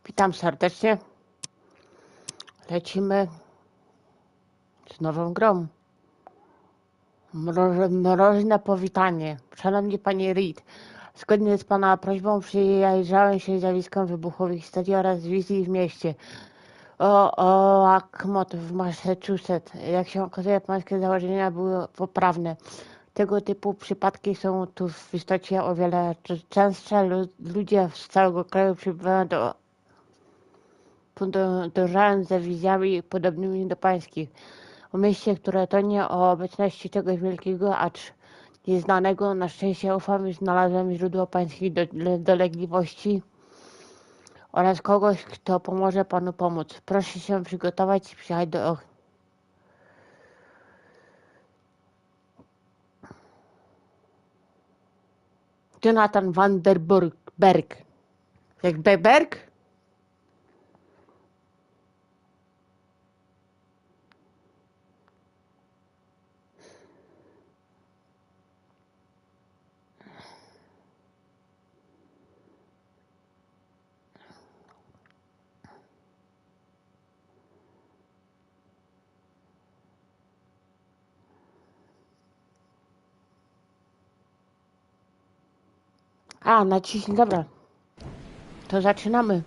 Witam serdecznie. Lecimy z nową grą. Mroźne powitanie. Szanowni Panie Reed, zgodnie z Pana prośbą przyjrzałem się zjawiskom wybuchowych historii oraz wizji w mieście. Oakmont w Massachusetts. Jak się okazuje, pańskie założenia były poprawne. Tego typu przypadki są tu w istocie o wiele częstsze. Ludzie z całego kraju przybywają podążając za wizjami podobnymi do pańskich. O mieście, które tonie o obecności czegoś wielkiego, acz nieznanego. Na szczęście ufam i znalazłem źródło pańskich dolegliwości oraz kogoś, kto pomoże panu pomóc. Proszę się przygotować i przyjechać do Jonathan van der Berg. Jak Berg? A, naciśnij, dobra. To zaczynamy.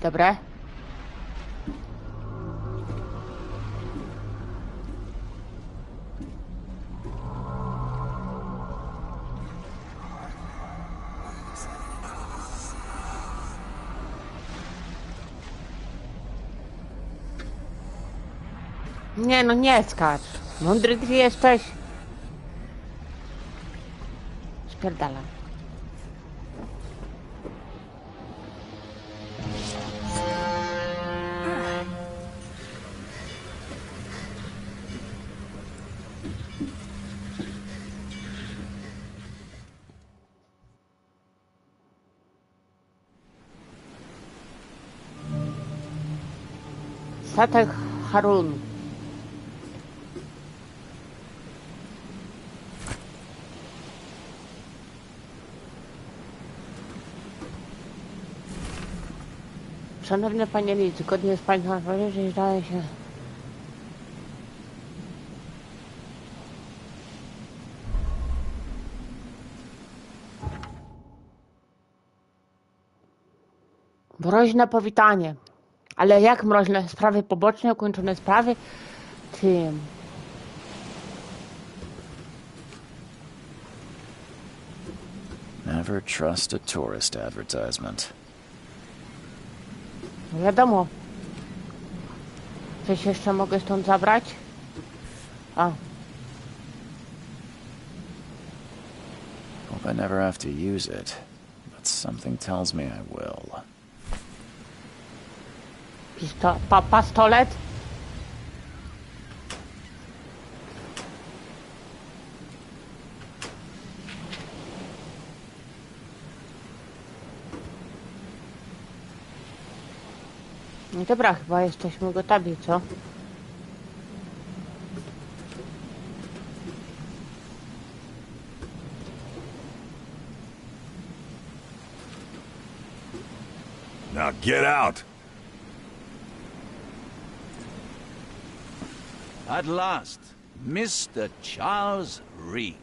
Dobra. Nie, no nie skacz. Mądry ty jesteś. Spierdalam. Statek Harun. Szanowny Panie Lee, zgodnie z Państwa prośbą zdaje się... Mroźne powitanie. Ale jak mroźne? Sprawy poboczne, ukończone sprawy? Tym. Never trust a tourist advertisement. Wiadomo. Coś jeszcze mogę stąd zabrać? A. Hope I never have to use it, but something tells me I will. Pastolet? No dobra, chyba jesteśmy gotowi, co? Now get out! At last, Mr. Charles Reed.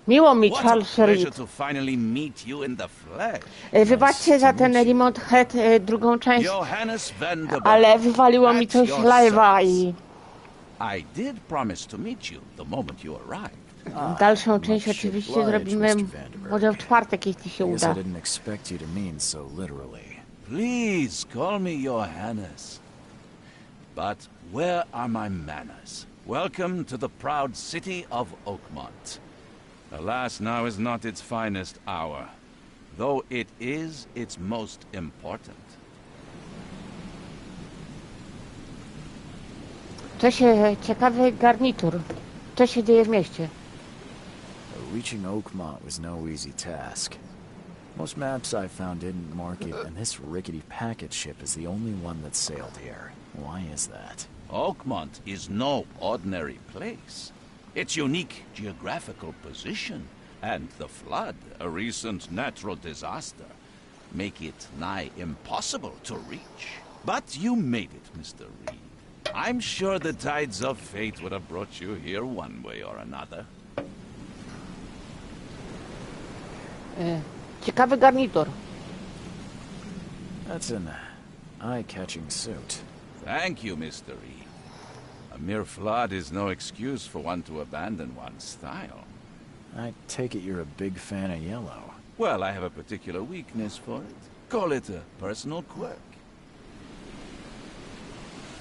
Miło mi, What a Charles pleasure Reed. to finally meet you in the flesh. Wybaczcie za ten Remote Head drugą część, Johannes Vanderberg. ale wywaliło mi At coś your live'a service. i I did promise to meet you the moment you arrived. dalszą część much oczywiście obliged, zrobimy Mr. Vanderberg. może w czwartek, jeśli się I guess I uda. didn't expect you to mean so literally. Please call me Johannes. But where are my manners? Welcome to the proud city of Oakmont. Alas, now is not its finest hour, though it is its most important. To się ciekawy garnitur. Co się dzieje w mieście? Reaching Oakmont was no easy task. Most maps I found didn't mark it, and this rickety packet ship is the only one that sailed here. Why is that? Oakmont is no ordinary place. Its unique geographical position and the flood, a recent natural disaster, make it nigh impossible to reach. But you made it, Mr. Reed. I'm sure the tides of fate would have brought you here one way or another. Ciekawy garnitur. That's an eye-catching suit. Thank you, Mr. Reed. A mere flood is no excuse for one to abandon one's style. I take it you're a big fan of yellow. Well, I have a particular weakness for it. Call it a personal quirk.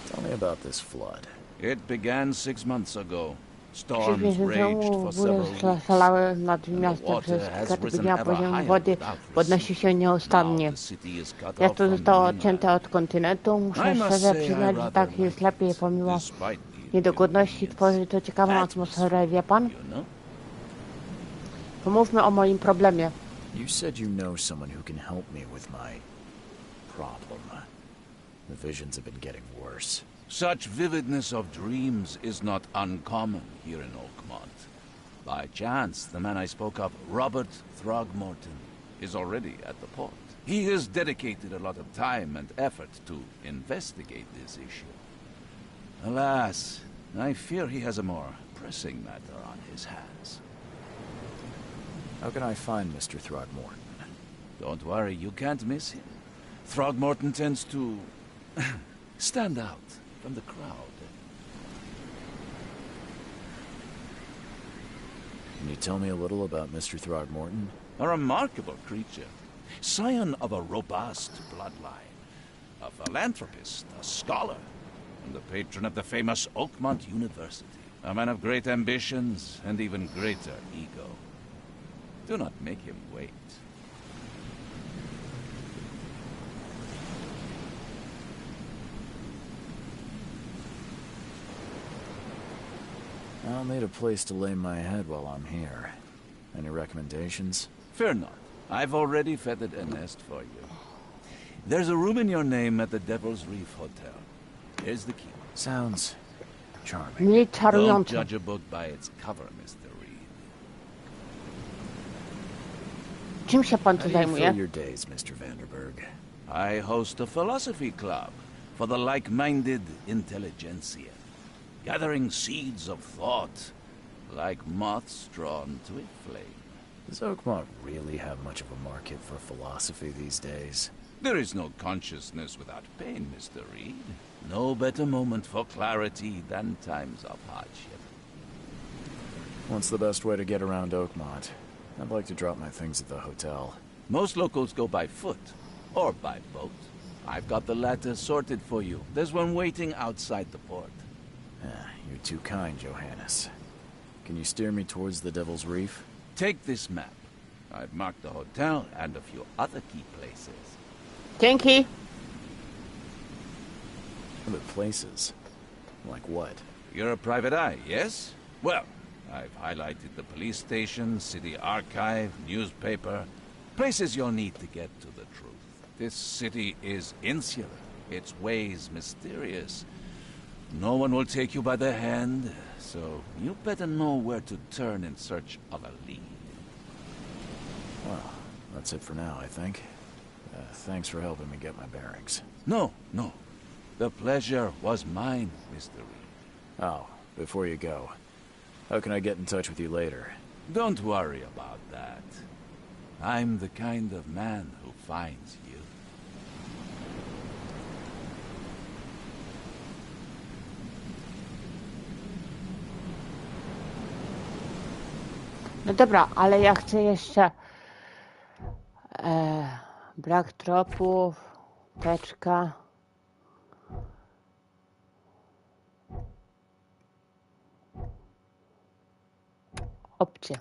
Tell me about this flood. It began 6 months ago. 6 Storms miesięcy raged temu for several góry weeks. szalały nad and the miastem water przez has kilka risen tygodni, a ever poziom higher wody without podnosi się nieustannie. Now the city is cut off Miasto from the zostało mainland. odcięte od kontynentu. I Muszę must szczerze say I przyznać, że rather tak jest like lepiej, it, pomimo despite the niedogodności tworzy to ciekawą atmosferę, wie pan? you know? Pomówmy o moim problemie. You said you know someone who can help me with my problem. The visions have been getting worse. Such vividness of dreams is not uncommon here in Oakmont. By chance, the man I spoke of, Robert Throgmorton, is already at the port. He has dedicated a lot of time and effort to investigate this issue. Alas, I fear he has a more pressing matter on his hands. How can I find Mr. Throgmorton? Don't worry, you can't miss him. Throgmorton tends to stand out from the crowd. Can you tell me a little about Mr. Throgmorton? A remarkable creature. Scion of a robust bloodline. A philanthropist, a scholar, and the patron of the famous Oakmont University. A man of great ambitions and even greater ego. Do not make him wait. I'll need a place to lay my head while I'm here. Any recommendations? Fear not. I've already feathered a nest for you. There's a room in your name at the Devil's Reef Hotel. Here's the key. Sounds charming. Mniej Don't czarująco. judge a book by its cover, Mr. Reed. Czym się pan tu How do you zajmuje? fill your days, Mr. Vanderberg? I host a philosophy club for the like-minded intelligentsia, gathering seeds of thought like moths drawn to a flame. Does Oakmont really have much of a market for philosophy these days? There is no consciousness without pain, Mr. Reed. No better moment for clarity than times of hardship. What's the best way to get around Oakmont? I'd like to drop my things at the hotel. Most locals go by foot or by boat. I've got the latter sorted for you. There's one waiting outside the port. You're too kind, Johannes. Can you steer me towards the Devil's Reef? Take this map. I've marked the hotel and a few other key places. Dzięki. Other places? Like what? You're a private eye, yes? Well, I've highlighted the police station, city archive, newspaper, places you'll need to get to the truth. This city is insular, its ways mysterious. No one will take you by the hand, so you better know where to turn in search of a lead. Well, that's it for now, I think. Thanks for helping me get my bearings. No. The pleasure was mine, Mr. Reed. Oh, before you go, how can I get in touch with you later? Don't worry about that. I'm the kind of man who finds you. No dobra, ale ja chcę jeszcze brak tropów, teczka. Opcje.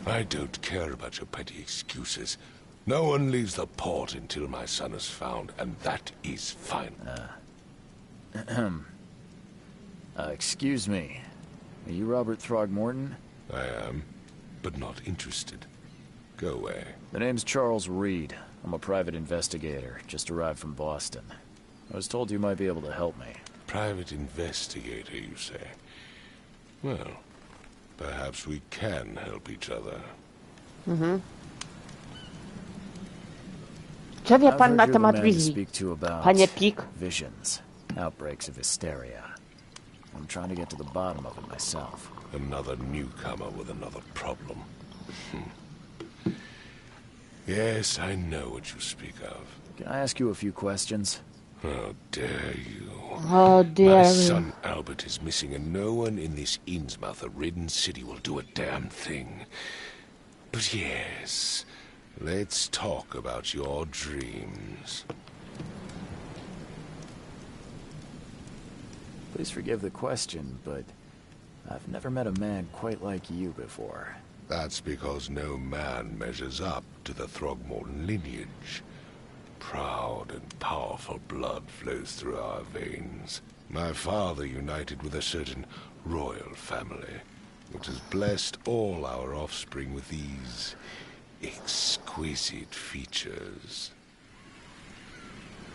I don't care about your petty excuses. No one leaves the port until my son is found, and that is fine. Excuse me. Are you Robert Throgmorton? I am, but not interested. Go away. The name's Charles Reed. I'm a private investigator, just arrived from Boston. I was told you might be able to help me. Private investigator, you say? Well, perhaps we can help each other. Co wie I've pan heard na you're the temat man to wizji? speak to about Panie Pik? visions, outbreaks of hysteria. I'm trying to get to the bottom of it myself. Another newcomer with another problem. Yes, I know what you speak of. Can I ask you a few questions? How dare you? Oh My dear. son Albert is missing, and no one in this Innsmouth-ridden city will do a damn thing. But yes, let's talk about your dreams. Please forgive the question, but I've never met a man quite like you before. That's because no man measures up to the Throgmorton lineage. Proud and powerful blood flows through our veins. My father united with a certain royal family, which has blessed all our offspring with these exquisite features.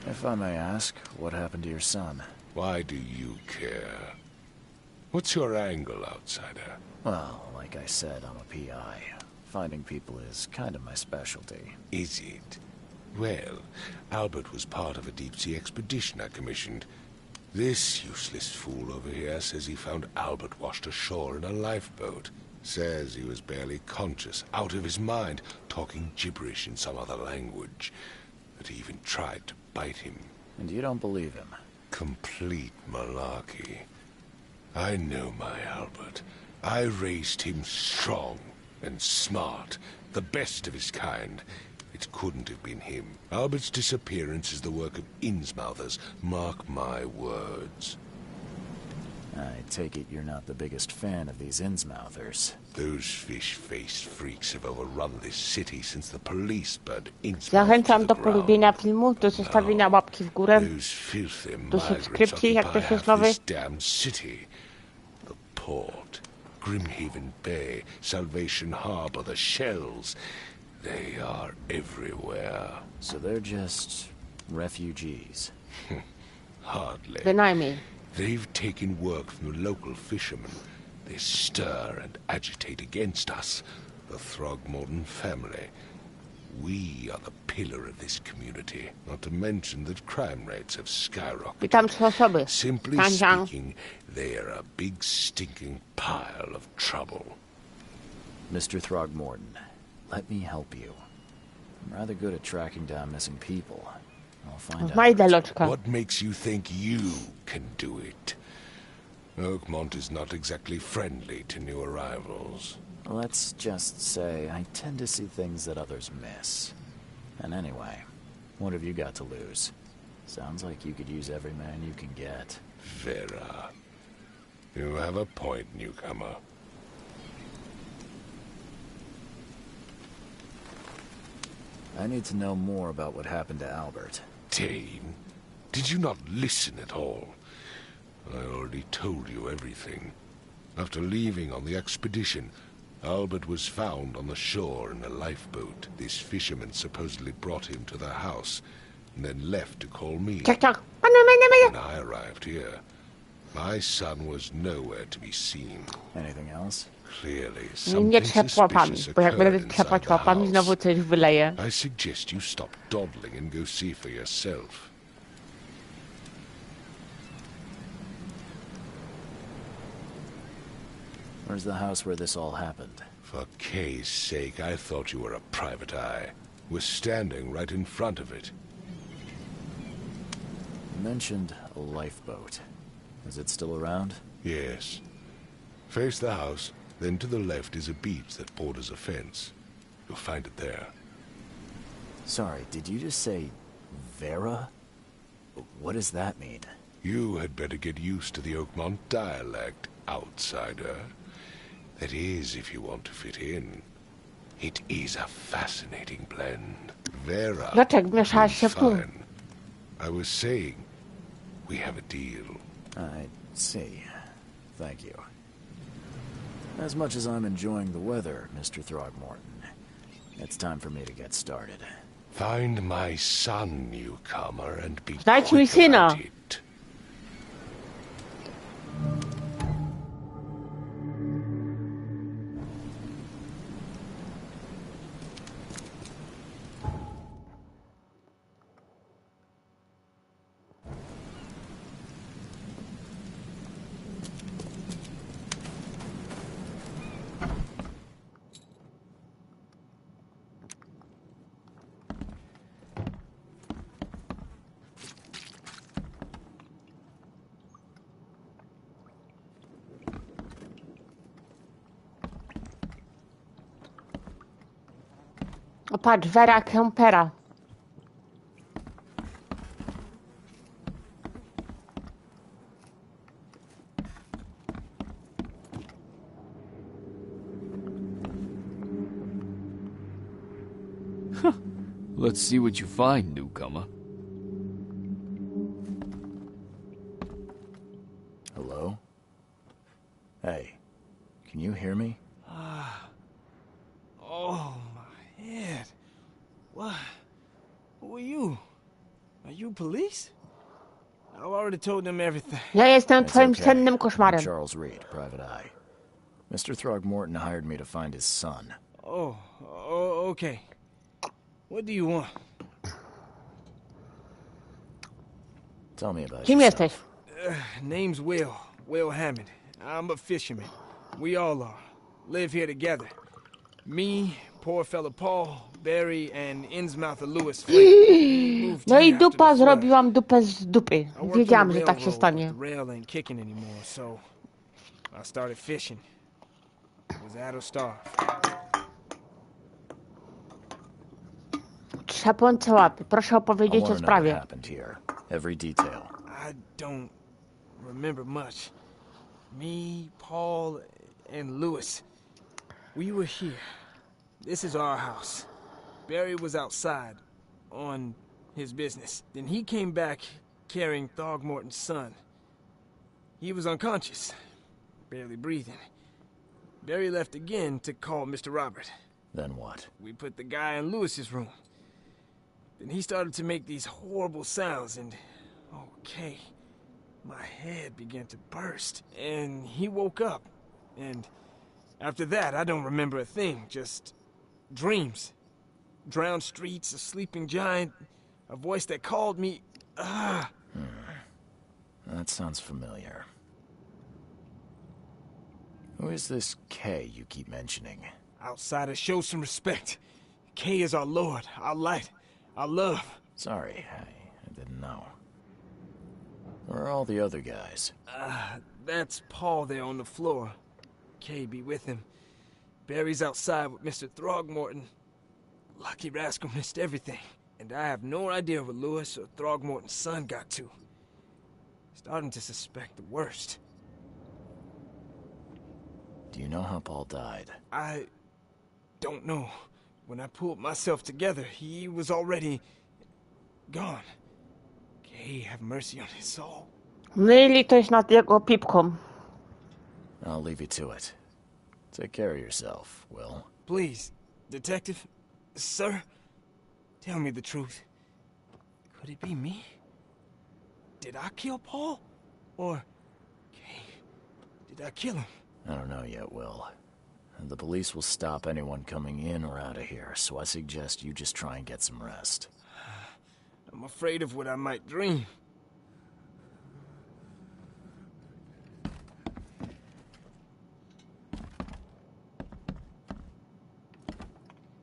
If I may ask, what happened to your son? Why do you care? What's your angle, outsider? Well, like I said, I'm a PI. Finding people is kind of my specialty. Is it? Well, Albert was part of a deep-sea expedition I commissioned. This useless fool over here says he found Albert washed ashore in a lifeboat. Says he was barely conscious, out of his mind, talking gibberish in some other language. That he even tried to bite him. And you don't believe him? Complete malarkey. I know my Albert. I raised him strong and smart, the best of his kind. It couldn't have been him. Albert's disappearance is the work of Innsmouthers, mark my words. I take it you're not the biggest fan of these Innsmouthers. Those fish-faced freaks have overrun this city since the police burned Innsmouth to Zachęcam the do ground. polubienia filmu, do zostawienia łapki w górę. Those filthy Do migrants subskrypcji, jak occupy ktoś jest half nowy. this damn city. The port, Grimhaven Bay, Salvation Harbor, the Shells. They are everywhere. So they're just refugees. Hardly. Bynajmniej. They've taken work from the local fishermen. They stir and agitate against us, the Throgmorton family. We are the pillar of this community, not to mention that crime rates have skyrocketed. Witam 3 osoby. Simply Kanziang. speaking, they are a big stinking pile of trouble. Mr. Throgmorton, let me help you. I'm rather good at tracking down missing people. I'll find out. Znajdę loczka. What makes you think you can do it? Oakmont is not exactly friendly to new arrivals. Let's just say I tend to see things that others miss. And anyway, what have you got to lose? Sounds like you could use every man you can get. Vera. You have a point, newcomer. I need to know more about what happened to Albert. Dane, did you not listen at all? I already told you everything. After leaving on the expedition, Albert was found on the shore in a lifeboat. This fisherman supposedly brought him to their house, and then left to call me. Ciach. When I arrived here, my son was nowhere to be seen. Anything else? Clearly, Nie something trzep łapami, suspicious bo jak occurred będę inside trzepać the łapami, znowu house. coś wyleje. I suggest you stop dawdling and go see for yourself. Where's the house where this all happened? For Kay's sake, I thought you were a private eye. We're standing right in front of it. You mentioned a lifeboat. Is it still around? Yes. Face the house, then to the left is a beach that borders a fence. You'll find it there. Sorry, did you just say Vera? What does that mean? You had better get used to the Oakmont dialect, outsider. That is, if you want to fit in. It is a fascinating blend. Vera. Dlaczego mieszałaś się w tłum? Fine. I was saying, we have a deal. I see. Thank you. As much as I'm enjoying the weather, Mr. Throgmorton, it's time for me to get started. Find my son, newcomer, and be Znajdź mi quick syna. about it. O patrz, Vera Kempera. Let's see what you find, newcomer. Hello? Hey, can you hear me? Oh, my head. What? Who are you? Are you police? I've already told them everything. Ja jestem It's twoim okay. sennym I'm koszmarem. Charles Reed, private eye. Mr. Throgmorton hired me to find his son. Oh, okay. What do you want? Tell me about Kim yourself. jesteś? Name's Will Hammond. I'm a fisherman. We all are. Live here together. Me, poor fella Paul, Barry, and Innsmouth of Lewis Flake. We moved No i here after dupa, the flood. zrobiłam dupę z dupy. I worked on Wiedziałam, the że tak się railroad, stanie. but the rail ain't kicking anymore, so I started fishing. Was that or starve. Trzepące łapy. Proszę I opowiedzieć want o to know what sprawie. happened here. Every detail. I don't remember much. Me, Paul, and Lewis. We were here. This is our house. Barry was outside on his business. Then he came back carrying Throgmorton's son. He was unconscious, barely breathing. Barry left again to call Mr. Robert. Then what? We put the guy in Lewis's room. Then he started to make these horrible sounds and... Okay. My head began to burst. And he woke up. And after that, I don't remember a thing. Just dreams. Drowned streets, a sleeping giant, a voice that called me... That sounds familiar. Who is this K you keep mentioning? Outsiders, show some respect. K is our lord, our light, our love. Sorry, I didn't know. Where are all the other guys? That's Paul there on the floor. K be with him. Barry's outside with Mr. Throgmorton. Lucky rascal missed everything. And I have no idea what Lewis or Throgmorton's son got to. Starting to suspect the worst. Do you know how Paul died? I don't know. When I pulled myself together, he was already gone. May have mercy on his soul. Miej litość nad jego pipką. I'll leave you to it. Take care of yourself, Will. Please, Detective, sir, tell me the truth. Could it be me? Did I kill Paul? Or, did I kill him? I don't know yet, Will. The police will stop anyone coming in or out of here, so I suggest you just try and get some rest. I'm afraid of what I might dream.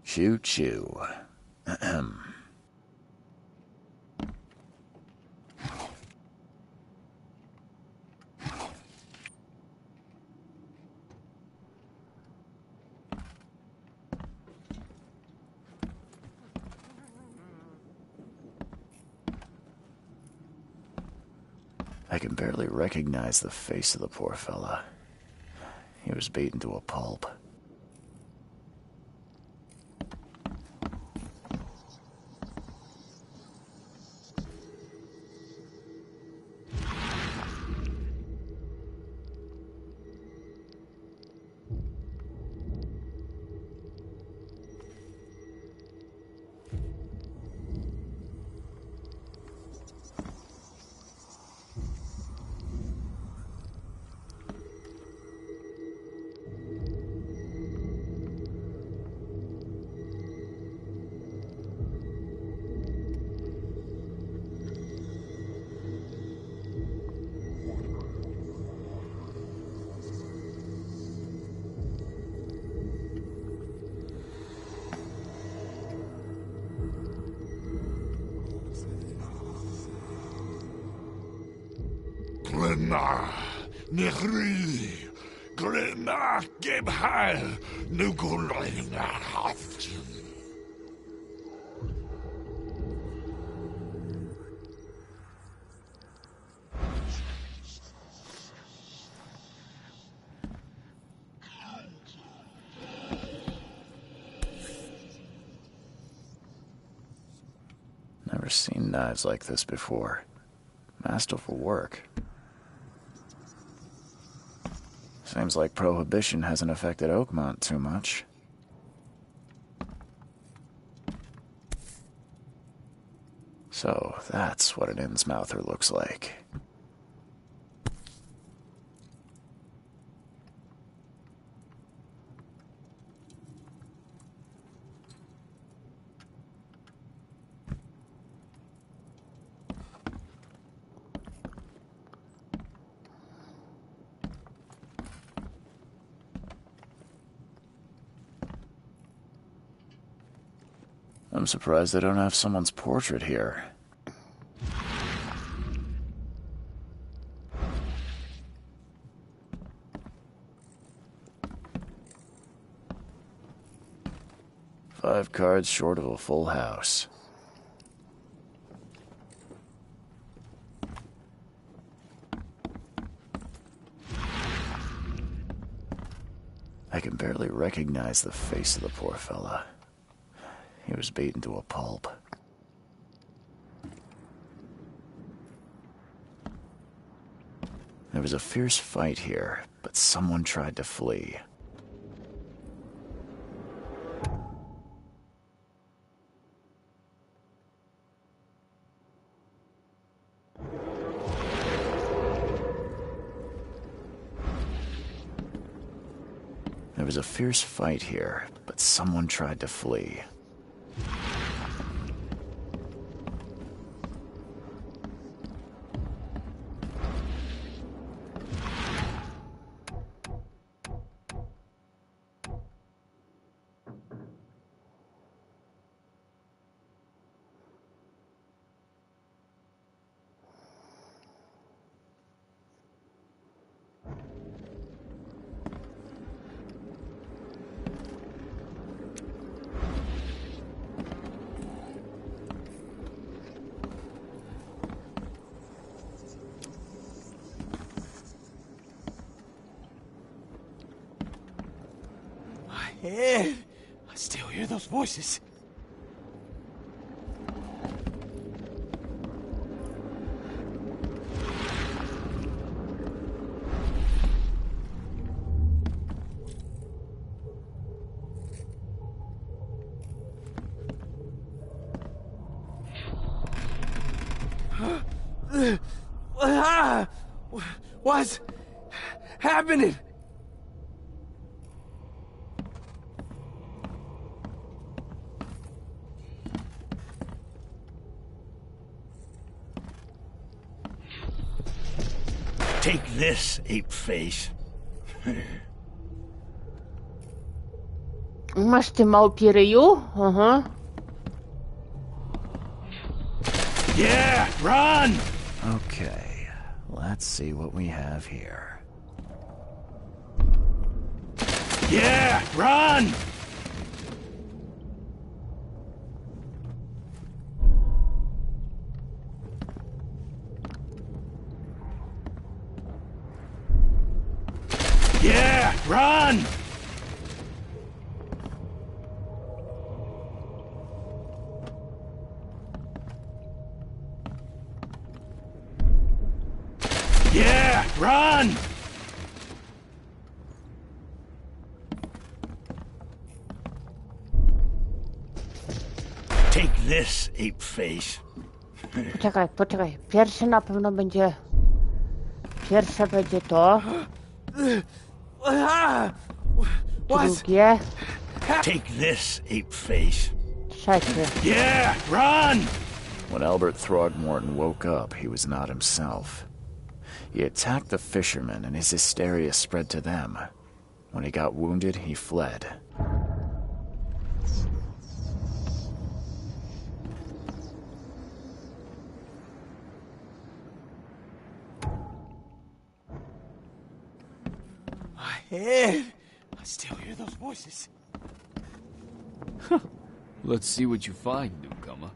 Choo-choo. Ahem. I can barely recognize the face of the poor fella. He was beaten to a pulp. Glenna, Nechri, Glenna, Gebhal, Nugulina, Haftin. Never seen knives like this before. Masterful work. Seems like Prohibition hasn't affected Oakmont too much. So, that's what an Innsmouther looks like. I'm surprised they don't have someone's portrait here. Five cards short of a full house. I can barely recognize the face of the poor fella. He was beaten to a pulp. There was a fierce fight here, but someone tried to flee. There was a fierce fight here, but someone tried to flee. Ed, I still hear those voices. What's happening? Take this, ape face. Masz ty małpi ryju? Aha. Yeah, run! Okay, let's see what we have here. Yeah, run! Yeah, run! Yeah, run! Take this, ape face. Poczekaj. Pierwsze na pewno będzie... Pierwsze będzie to. Drugie. Take this, ape face. Trzecie. Yeah, run! When Albert Throgmorton woke up, he was not himself. He attacked the fishermen, and his hysteria spread to them. When he got wounded, he fled. Ed, I still hear those voices. Let's see what you find, newcomer.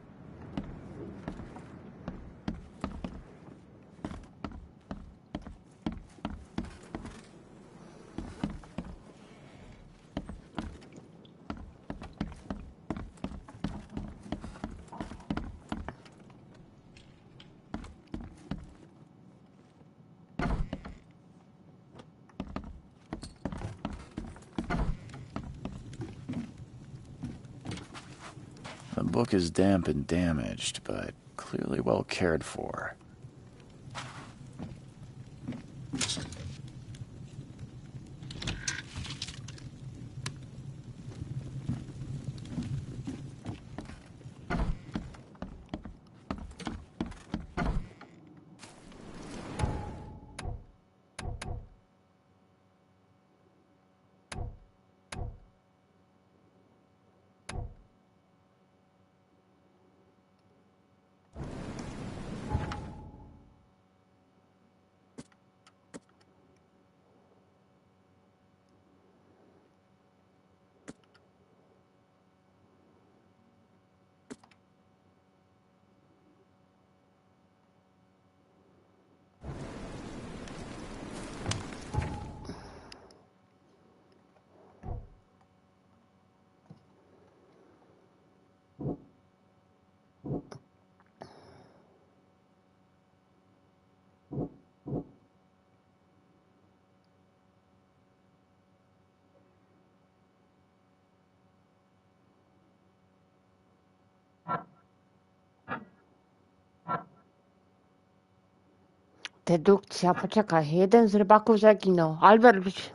The book is damp and damaged, but clearly well cared for. Dedukcja, poczekaj. Jeden z rybaków zaginął. Albert...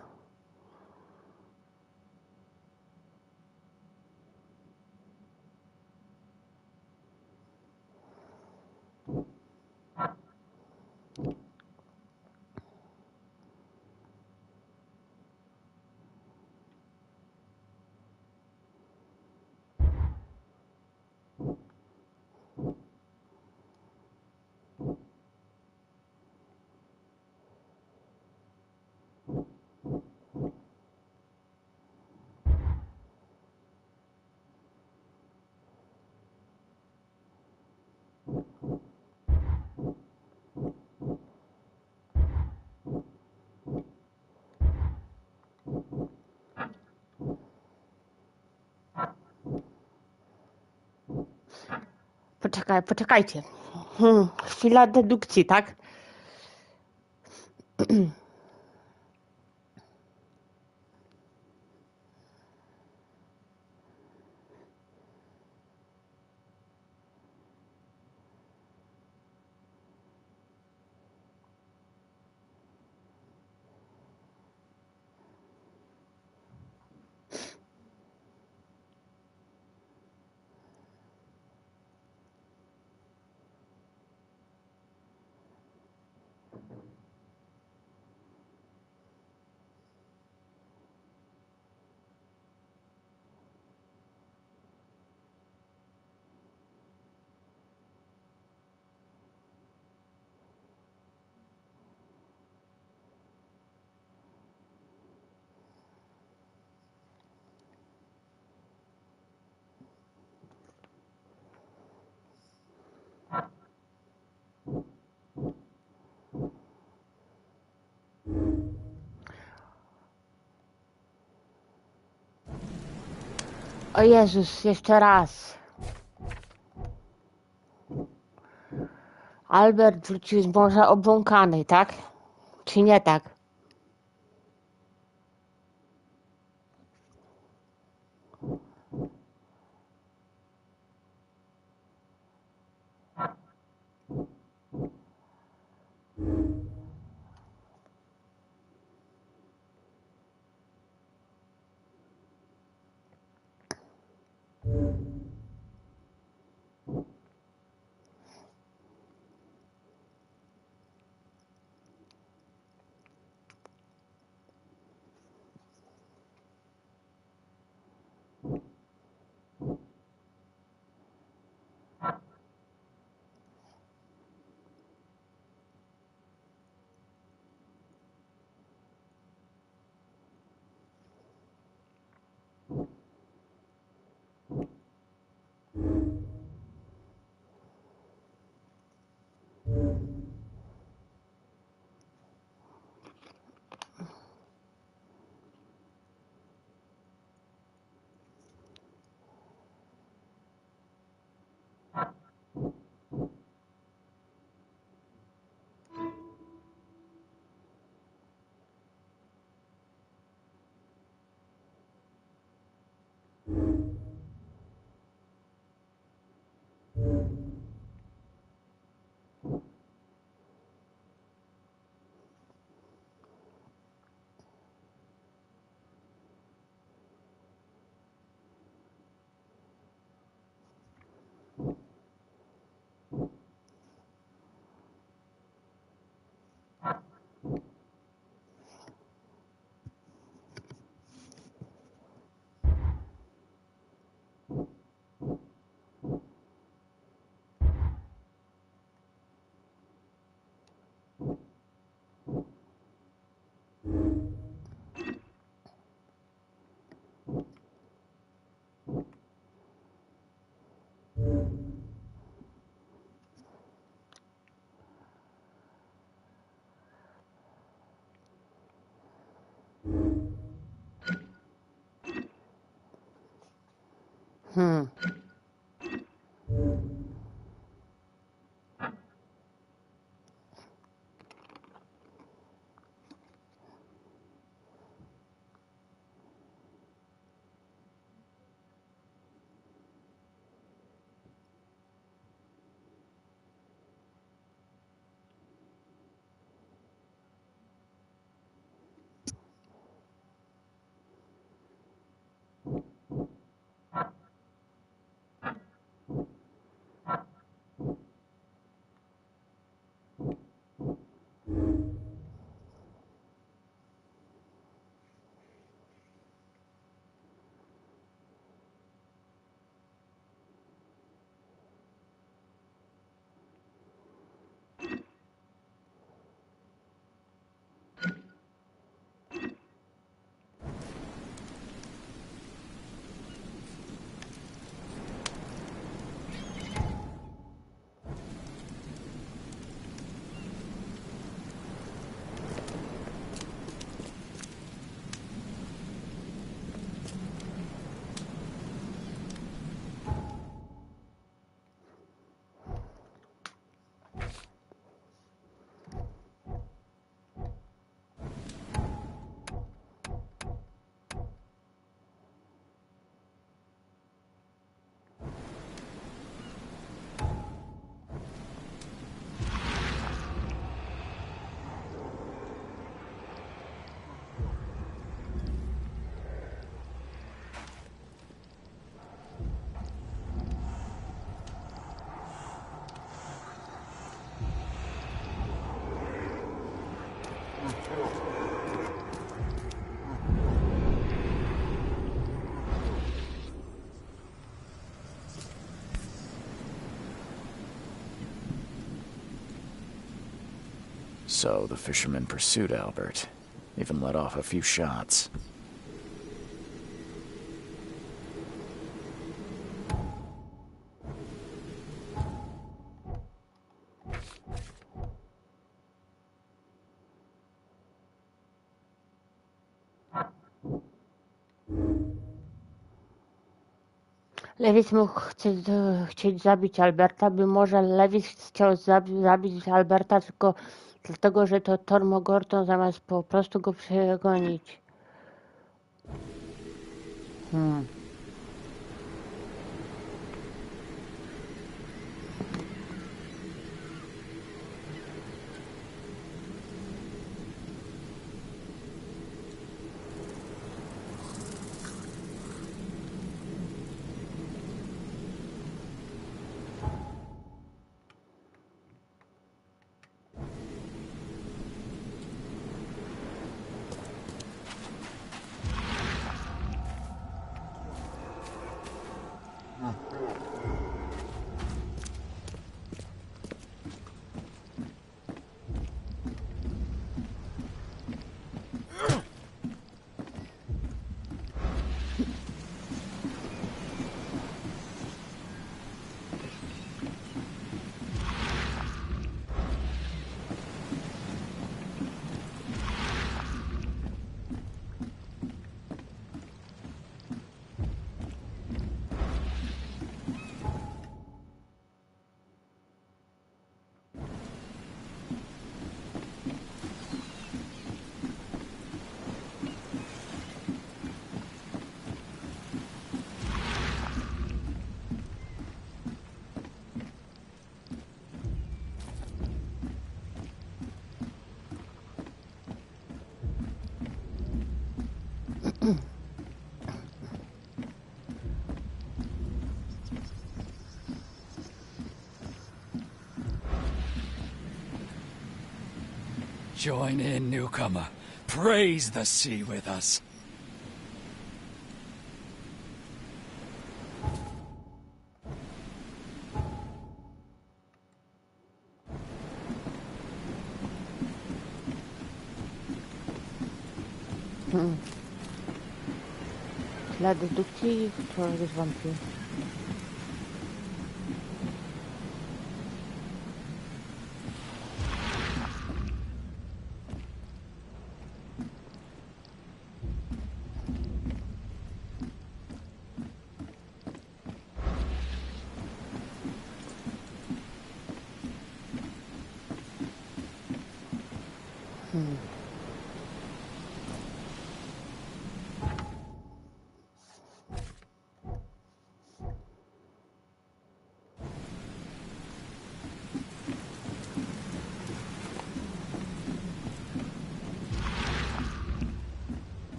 Poczekajcie. Chwila dedukcji, tak? O Jezus, jeszcze raz. Albert wrócił z morza obłąkany, tak? Czy nie tak? Hmm. So the fisherman pursued Albert, even let off a few shots. Lewis mógł chcieć zabić Alberta, by może Lewis chciał zabić Alberta tylko dlatego, że to Tormogorton zamiast po prostu go przegonić. Join in, newcomer. Praise the sea with us. Dla dedukcji człowiek zwątpił.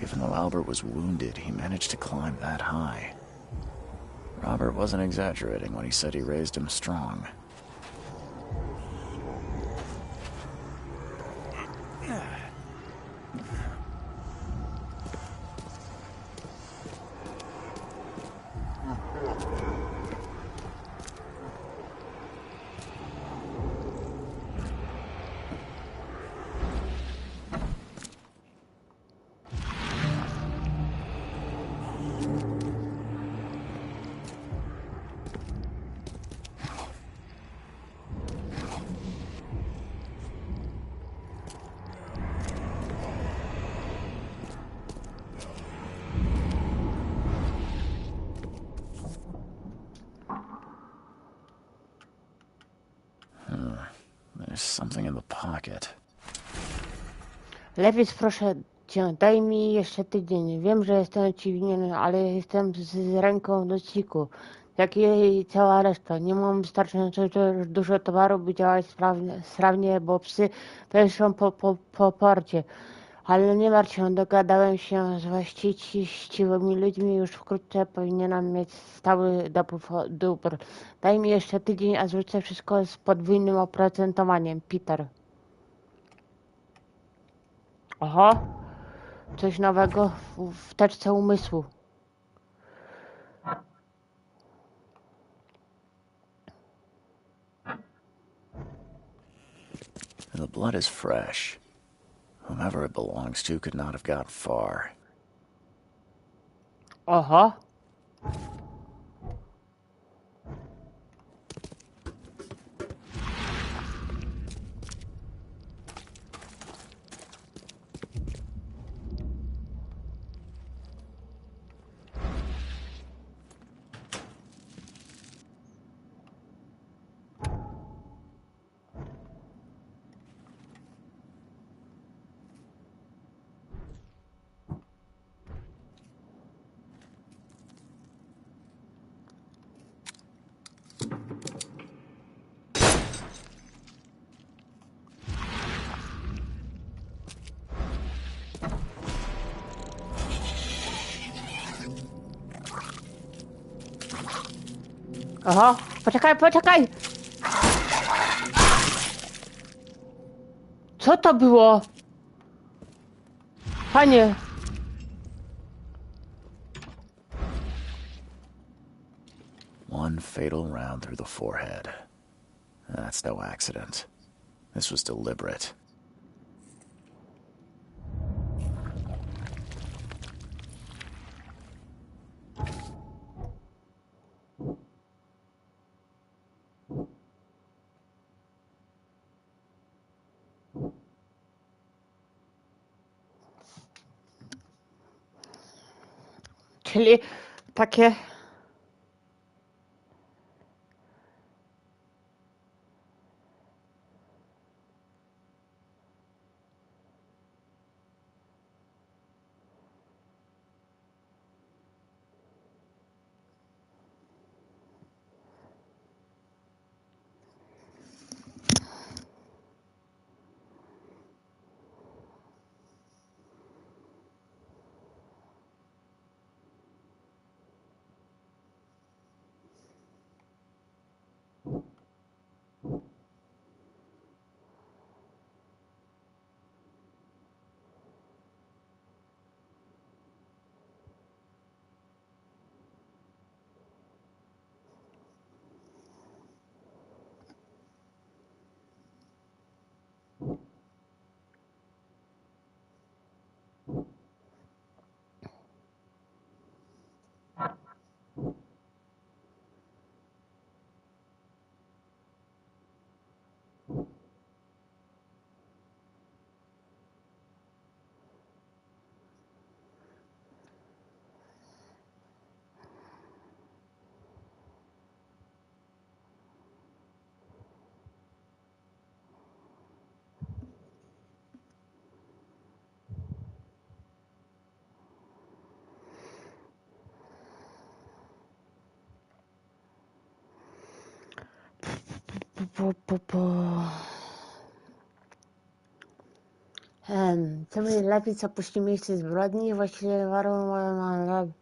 Even though Albert was wounded, he managed to climb that high. Robert wasn't exaggerating when he said he raised him strong. There's something in the pocket. Lewis, proszę cię, daj mi jeszcze tydzień. Wiem, że jestem ci winien, ale jestem z ręką w nocniku. Jak i cała reszta. Nie mam wystarczająco dużo towaru, by działać sprawnie, bo psy pęszą po porcie. Ale nie martw się, dogadałem się z właściwymi ludźmi, już wkrótce powinienem mieć stały dóbr. Daj mi jeszcze tydzień, a zwrócę wszystko z podwójnym oprocentowaniem. Peter. Oho, coś nowego w teczce umysłu. The blood is fresh. Whomever it belongs to could not have got far. Oho. Oho, poczekaj! Co to było? Panie! One fatal round through the forehead. That's no accident. This was deliberate. Czyli takie... Co będzie lepiej, co puści miejsce zbrodni? Właściwie warunki...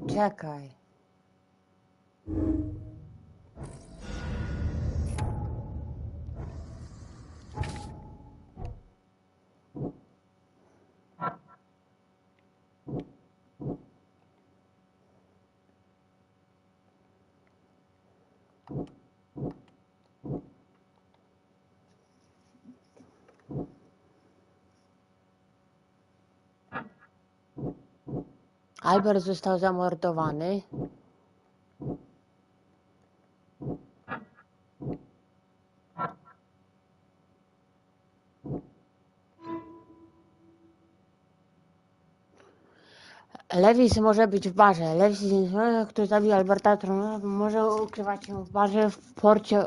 Poczekaj. Albert został zamordowany. Lewis może być w barze. Lewis, który zabił Alberta, może ukrywać się w barze w porcie.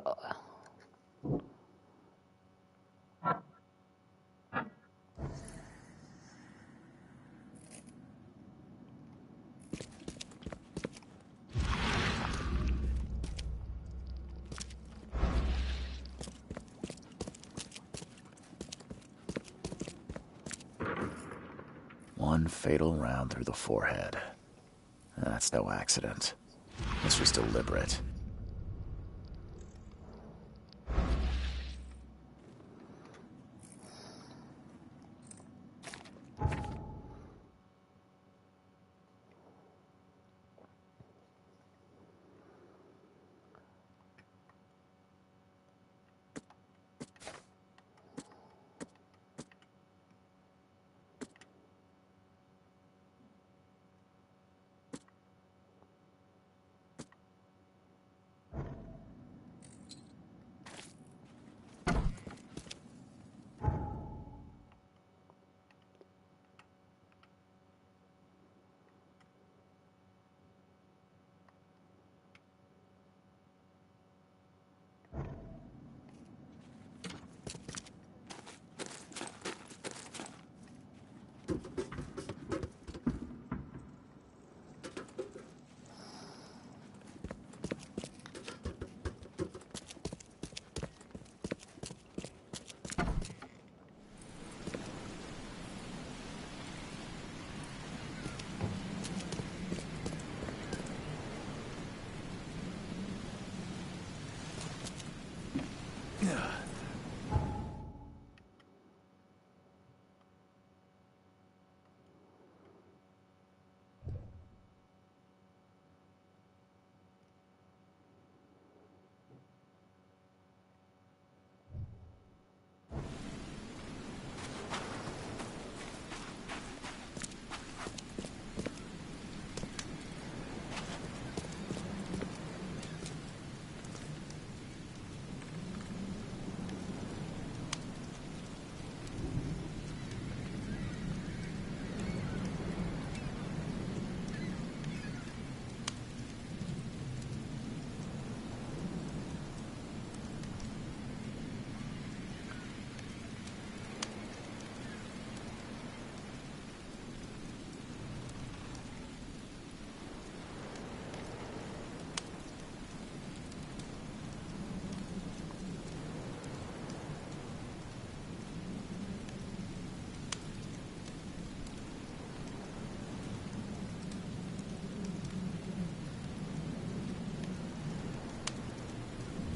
One fatal round through the forehead. That's no accident. This was deliberate.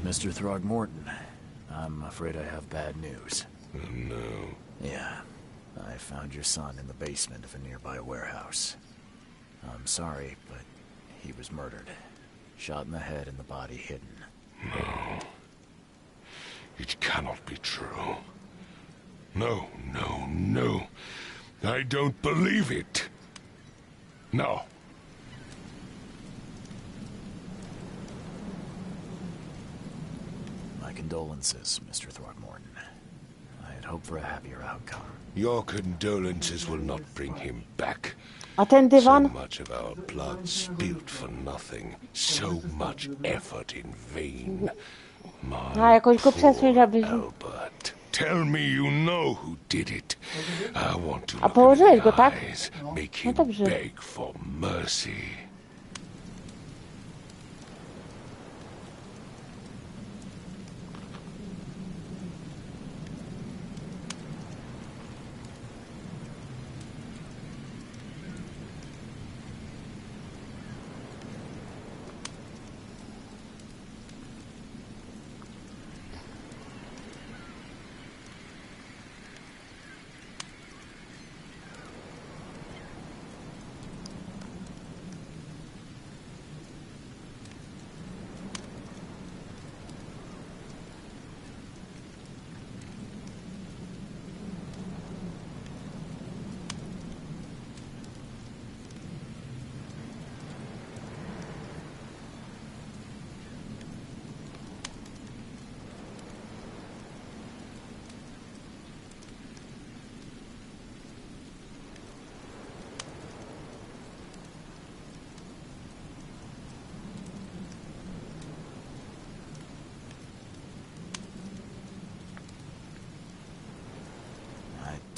Mr. Throgmorton, I'm afraid I have bad news. No. Yeah, I found your son in the basement of a nearby warehouse. I'm sorry, but he was murdered. Shot in the head and the body hidden. No. It cannot be true. No, no, no. I don't believe it. No. My condolences, Mr. Throgmorton. I had hoped for a happier outcome. Your condolences will not bring him back. A ten So dywan? much of our blood spilt for nothing. So much effort in vain. A jakoś go przesuń, żebyś... Albert, tell me you know who did it. I want to A look położyłeś in go, the tak? eyes, make No him dobrze. beg for mercy.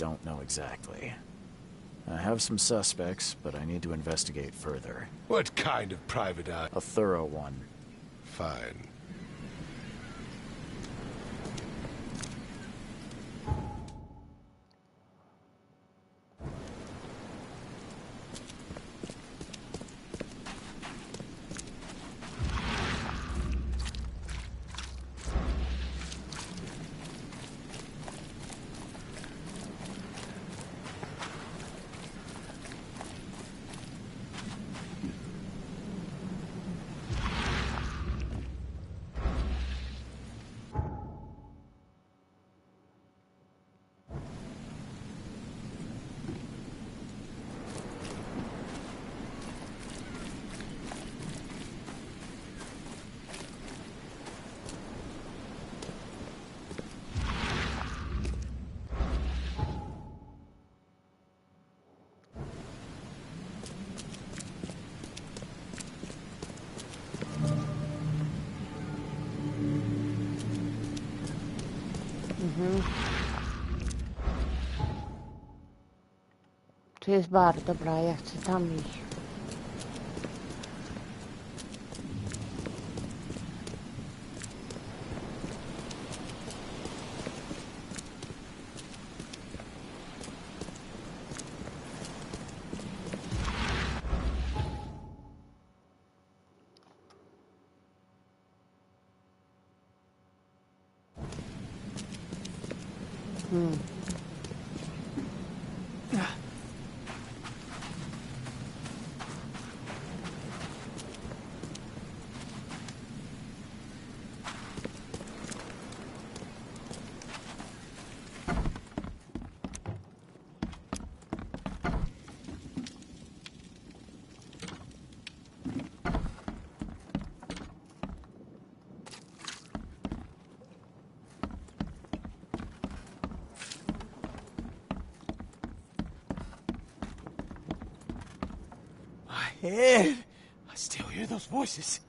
don't know exactly. I have some suspects, but I need to investigate further. What kind of private eye? A thorough one. Fine. Tu jest bar, dobra, ja chcę tam iść. My head! I still hear those voices.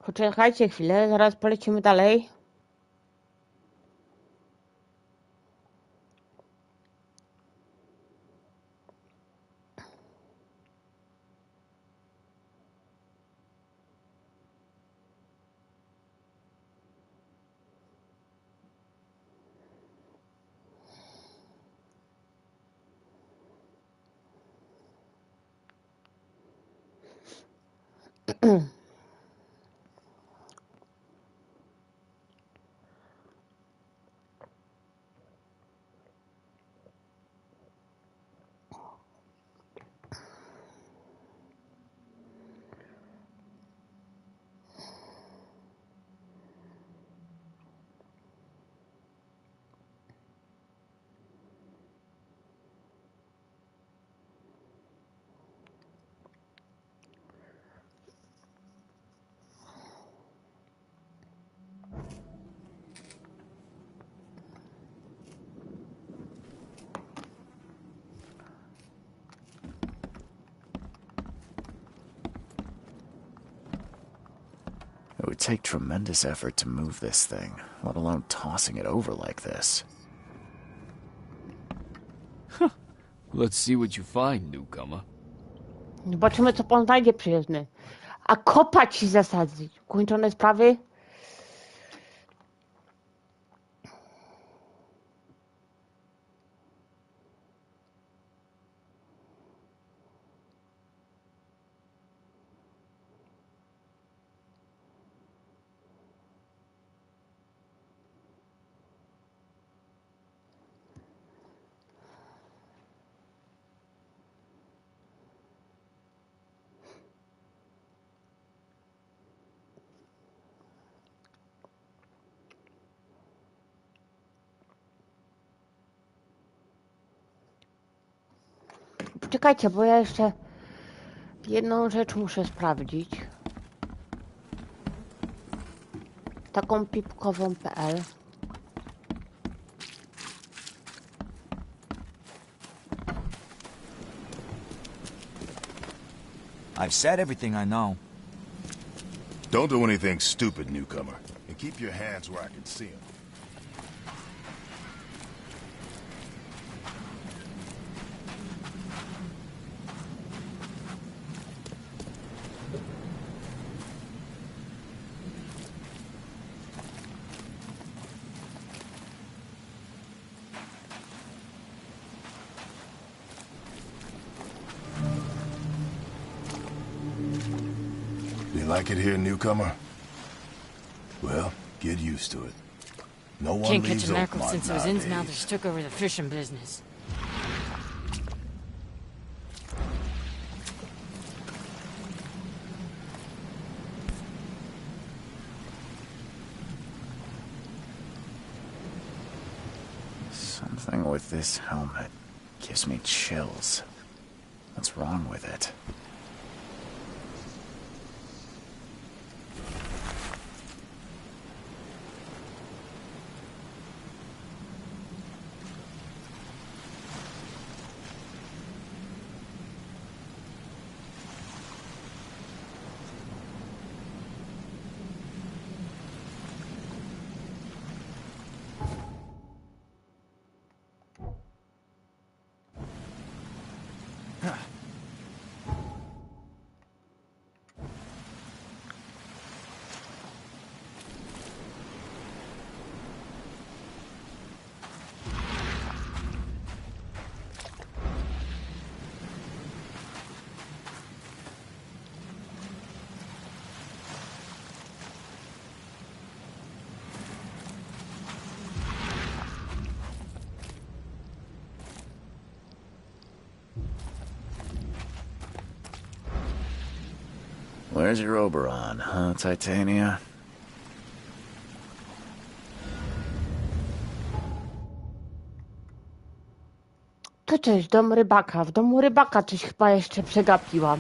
Poczekajcie chwilę, zaraz polecimy dalej. It would take tremendous effort to move this thing, let alone tossing it over like this. Let's see what you find, newcomer. Zobaczymy, co pan znajdzie przyjezdny. A kopa ci zasadzić. Kończone sprawy? Czekajcie, bo ja jeszcze jedną rzecz muszę sprawdzić. Taką pipkową.pl. I've said everything I know. Don't do anything stupid, newcomer. And keep your hands where I can see them. You like it here, newcomer? Well, get used to it. No one Can't leaves catch a mackerel Oakmont since those nowadays. ins-mouthers took over the fishing business. Something with this helmet gives me chills. What's wrong with it? Where's your Oberon, huh, Titania? To cześć, dom rybaka. W domu rybaka coś chyba jeszcze przegapiłam.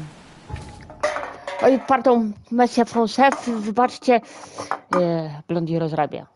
Oj, pardon, Monsieur Français, wybaczcie. Blondi rozrabia.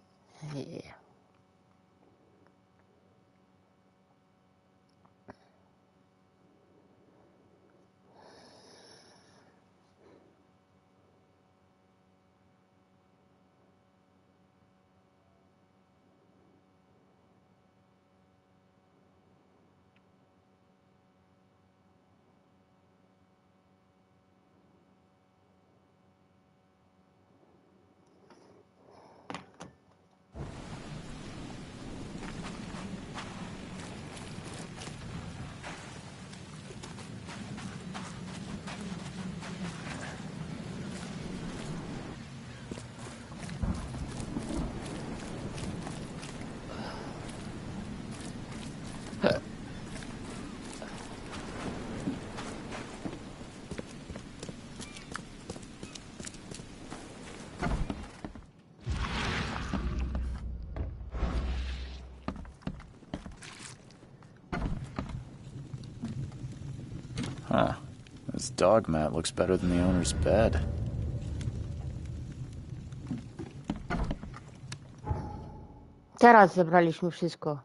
Huh. This dog mat looks better than the owner's bed. Teraz zebraliśmy wszystko.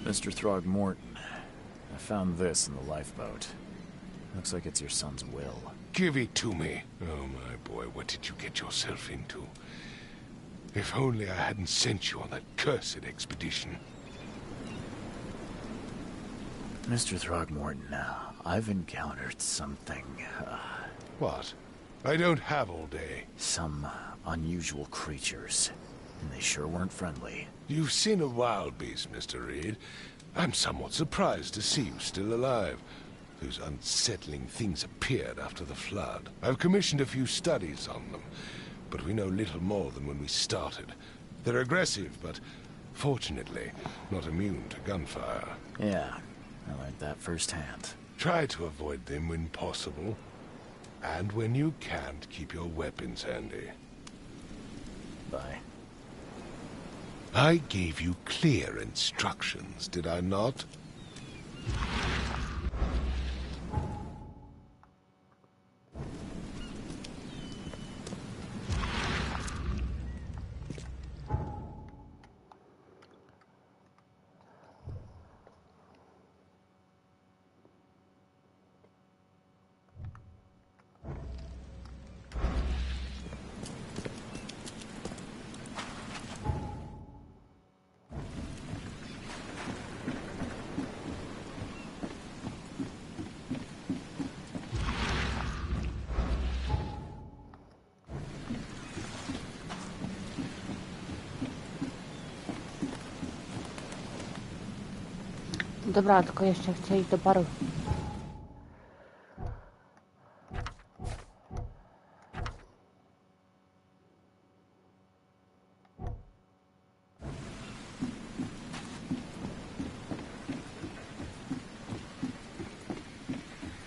Mr. Throgmorton, I found this in the lifeboat. Looks like it's your son's will. Give it to me. Oh, my boy, what did you get yourself into? If only I hadn't sent you on that cursed expedition. Mr. Throgmorton, I've encountered something, What? I don't have all day. some unusual creatures. And they sure weren't friendly. You've seen a wild beast, Mr. Reed. I'm somewhat surprised to see you still alive. Those unsettling things appeared after the flood. I've commissioned a few studies on them. but we know little more than when we started. They're aggressive, but fortunately not immune to gunfire. Yeah, I learned that firsthand. Try to avoid them when possible. And when you can't, keep your weapons handy. Bye. I gave you clear instructions, did I not? Dobra, tylko jeszcze chcę iść do baru.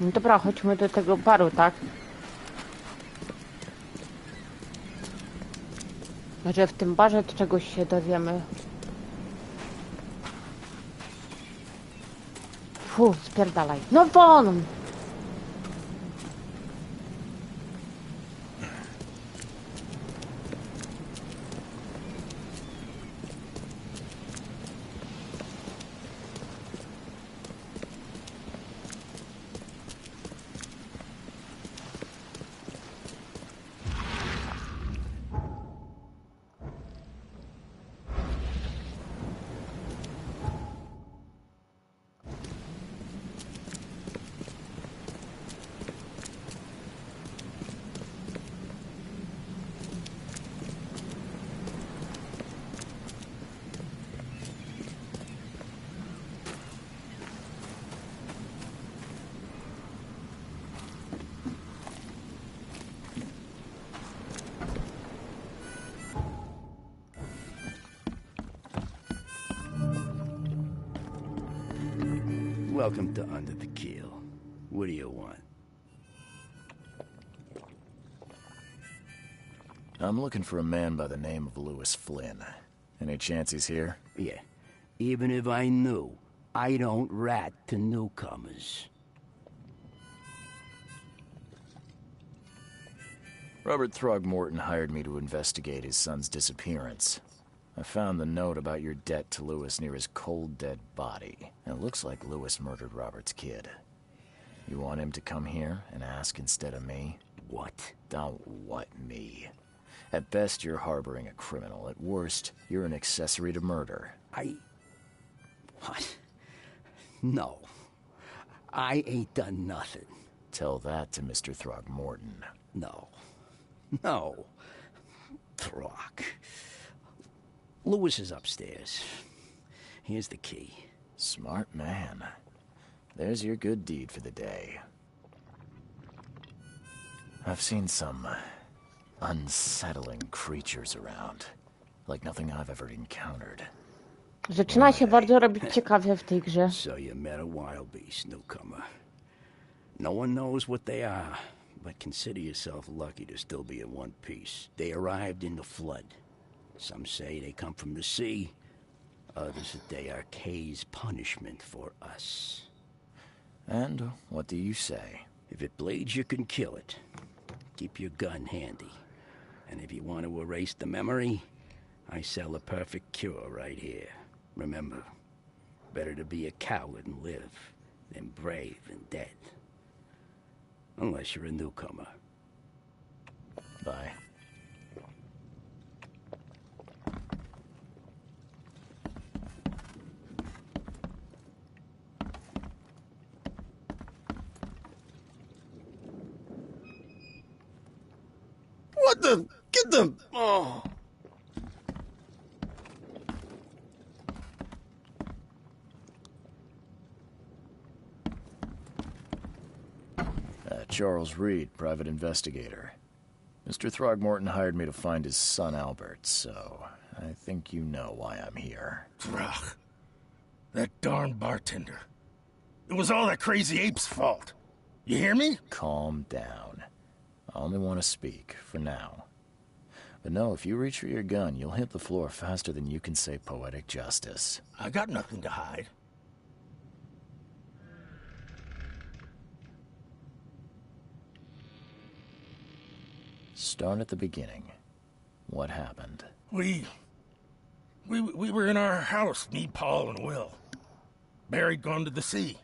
No dobra, chodźmy do tego baru, tak? Może w tym barze czegoś się dowiemy. Fu, spierdalaj. No won! Welcome to Under the Keel. What do you want? I'm looking for a man by the name of Lewis Flynn. Any chance he's here? Yeah. Even if I knew, I don't rat to newcomers. Robert Throgmorton hired me to investigate his son's disappearance. I found the note about your debt to Lewis near his cold, dead body. It looks like Lewis murdered Robert's kid. You want him to come here and ask instead of me? What? Don't what me. At best, you're harboring a criminal. At worst, you're an accessory to murder. What? No. I ain't done nothing. Tell that to Mr. Throgmorton. No. No. Throg. Lewis is upstairs. Here's the key. Smart man. There's your good deed for the day. I've seen some unsettling creatures around. Like nothing I've ever encountered. Zaczyna się bardzo robić ciekawie w tej grze. So you met a wild beast, newcomer. No one knows what they are, but consider yourself lucky to still be in one piece. They arrived in the flood. Some say they come from the sea. Others that they are Kay's punishment for us. And what do you say? If it bleeds, you can kill it. Keep your gun handy. And if you want to erase the memory, I sell a perfect cure right here. Remember, better to be a coward and live than brave and dead. Unless you're a newcomer. Bye. What the? Get them! Oh. Charles Reed, private investigator. Mr. Throgmorton hired me to find his son Albert, so I think you know why I'm here. Throg. That darn bartender. It was all that crazy ape's fault. You hear me? Calm down. I only want to speak, for now. But no, if you reach for your gun, you'll hit the floor faster than you can say poetic justice. I got nothing to hide. Start at the beginning. What happened? We were in our house, me, Paul, and Will. Barry'd gone to the sea.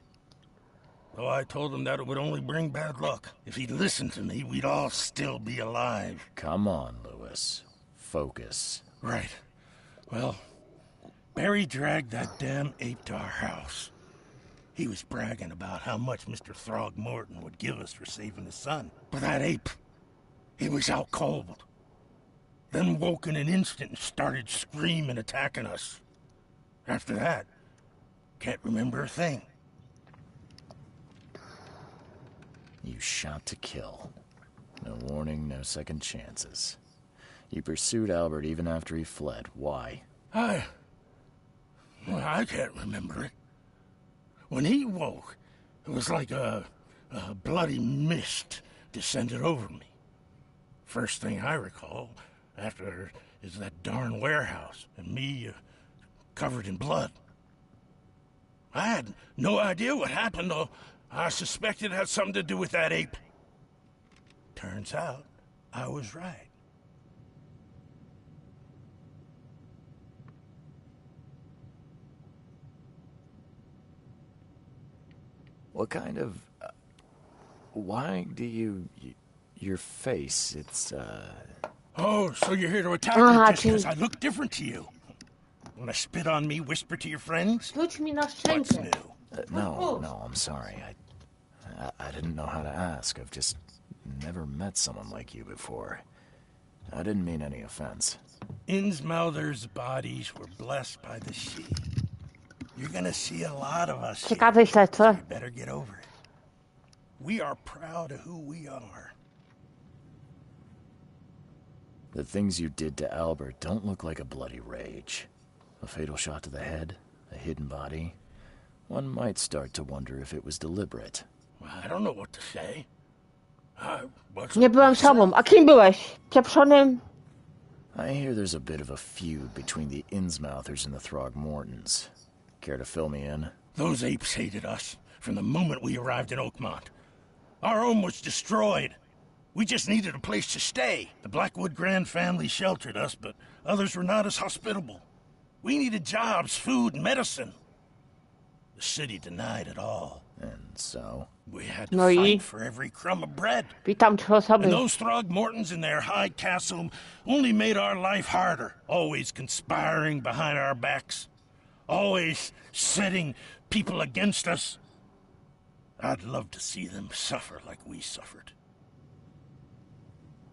Though I told him that it would only bring bad luck. If he'd listened to me, we'd all still be alive. Come on, Lewis. Focus. Right. Well, Barry dragged that damn ape to our house. He was bragging about how much Mr. Throgmorton would give us for saving his son. But that ape, he was out cold. Then woke in an instant and started screaming, attacking us. After that, can't remember a thing. You shot to kill. No warning, no second chances. You pursued Albert even after he fled. Why? I can't remember it. When he woke, it was like a bloody mist descended over me. First thing I recall after is that darn warehouse and me covered in blood. I had no idea what happened, though. I suspected it had something to do with that ape. Turns out, I was right. What kind of... why do you... your face, it's, Oh, so you're here to attack me just because I look different to you? Want to spit on me, whisper to your friends? Rzuć mi na What's szczękę. new? No, I'm sorry. I didn't know how to ask. I've just never met someone like you before. I didn't mean any offense. Innsmouthers' bodies were blessed by the sea. You're gonna see a lot of us here, Ciekawe so śledztwo. you better get over it. We are proud of who we are. The things you did to Albert don't look like a bloody rage. A fatal shot to the head, a hidden body. One might start to wonder if it was deliberate. I don't know what to say. Nie byłem sobą. A kim byłeś? Pieprzonym? I hear there's a bit of a feud between the Innsmouthers and the Throgmortons. Care to fill me in? Those apes hated us from the moment we arrived in Oakmont. Our home was destroyed. We just needed a place to stay. The Blackwood Grand family sheltered us, but others were not as hospitable. We needed jobs, food, and medicine. The city denied it all. And so? We had to fight for every crumb of bread. Witam 3 osoby. And those Throgmortons in their high castle only made our life harder. Always conspiring behind our backs. Always setting people against us. I'd love to see them suffer like we suffered.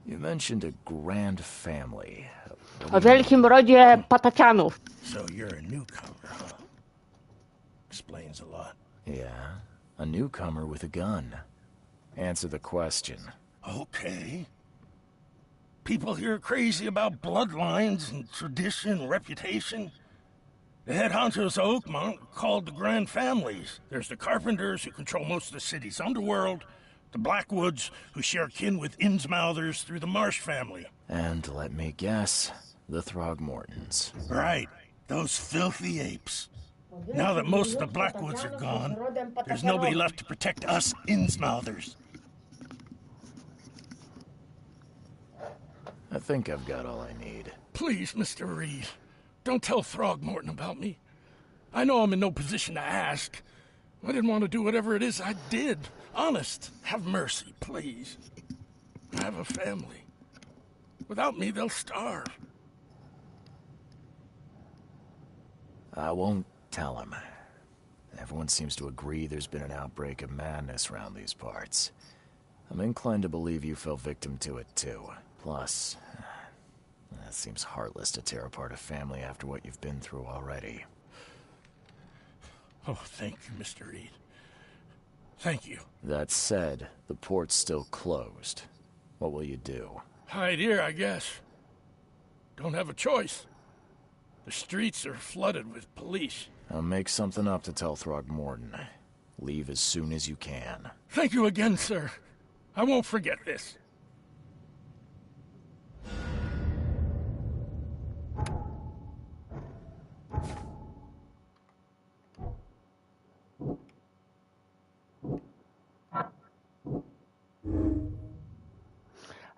You mentioned a grand family. O wielkim rodzie patacianów. So you're a newcomer, huh? Explains a lot. Yeah, a newcomer with a gun. Answer the question. Okay. People here are crazy about bloodlines and tradition and reputation. The head honchos of Oakmont are called the Grand Families. There's the Carpenters, who control most of the city's underworld, the Blackwoods, who share kin with Innsmouthers through the Marsh family. And let me guess, the Throgmortons. Right. Those filthy apes. Now that most of the Blackwoods are gone, there's nobody left to protect us Innsmouthers. I think I've got all I need. Please, Mr. Reed, don't tell Throgmorton about me. I know I'm in no position to ask. I didn't want to do whatever it is I did. Honest, have mercy, please. I have a family. Without me, they'll starve. I won't tell him. Everyone seems to agree there's been an outbreak of madness around these parts. I'm inclined to believe you fell victim to it too. Plus, that seems heartless to tear apart a family after what you've been through already. Oh, thank you, Mr. Reed. Thank you. That said, the port's still closed. What will you do? Hide here, I guess. Don't have a choice. The streets are flooded with police. I'll make something up to tell Throgmorton. Leave as soon as you can. Thank you again, sir. I won't forget this.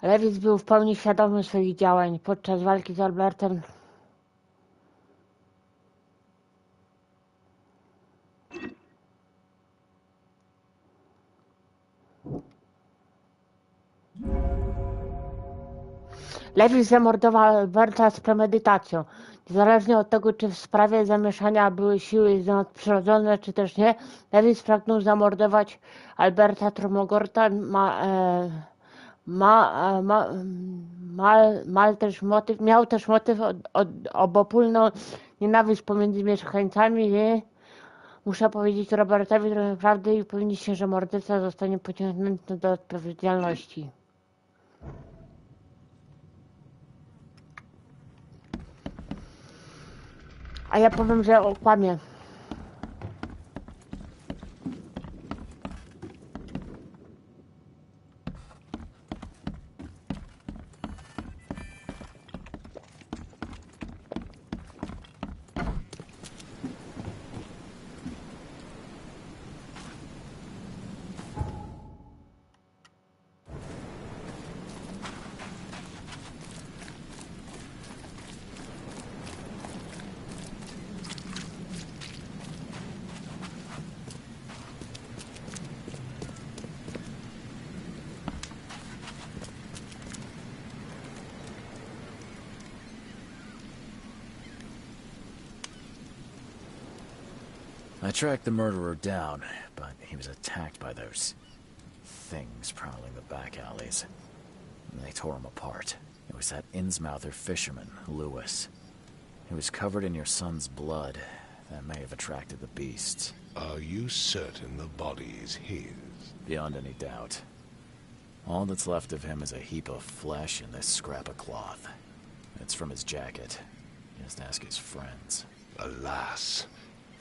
Lewis był w pełni świadomy swoich działań podczas walki z Albertem. Lewis zamordował Alberta z premedytacją. Niezależnie od tego, czy w sprawie zamieszania były siły nadprzyrodzone, czy też nie, Lewis pragnął zamordować Alberta Tromogorta. Miał też motyw obopólną nienawiść pomiędzy mieszkańcami i muszę powiedzieć Robertowi trochę prawdy i upewnić się, że morderca zostanie pociągnięty do odpowiedzialności. A ja powiem, że okłamie. I tracked the murderer down, but he was attacked by those things prowling the back alleys. And they tore him apart. It was that Innsmouther fisherman, Lewis. He was covered in your son's blood. That may have attracted the beasts. Are you certain the body is his? Beyond any doubt. All that's left of him is a heap of flesh and this scrap of cloth. It's from his jacket. Just ask his friends. Alas.